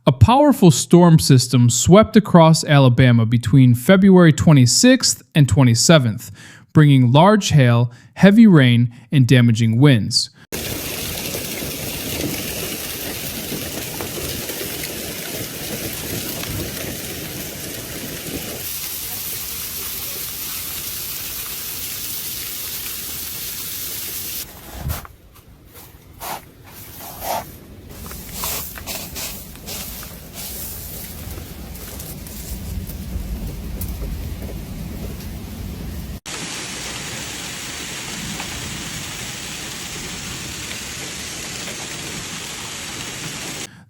A powerful storm system swept across Alabama between February 26th and 27th, bringing large hail, heavy rain, and damaging winds.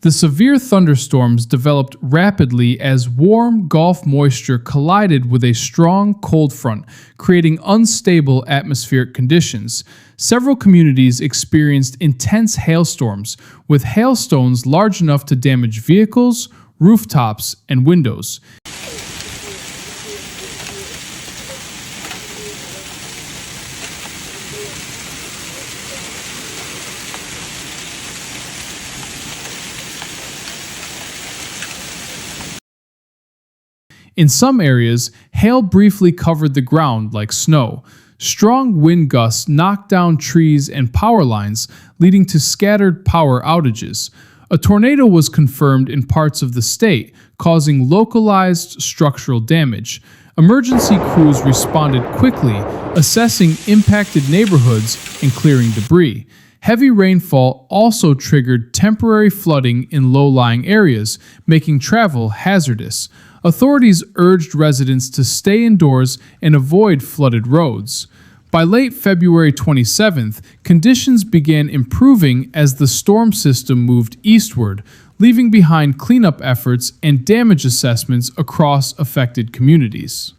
The severe thunderstorms developed rapidly as warm Gulf moisture collided with a strong cold front, creating unstable atmospheric conditions. Several communities experienced intense hailstorms, with hailstones large enough to damage vehicles, rooftops, and windows. In some areas, hail briefly covered the ground like snow. Strong wind gusts knocked down trees and power lines, leading to scattered power outages. A tornado was confirmed in parts of the state, causing localized structural damage. Emergency crews responded quickly, assessing impacted neighborhoods and clearing debris. Heavy rainfall also triggered temporary flooding in low-lying areas, making travel hazardous. Authorities urged residents to stay indoors and avoid flooded roads. By late February 27th, conditions began improving as the storm system moved eastward, leaving behind cleanup efforts and damage assessments across affected communities.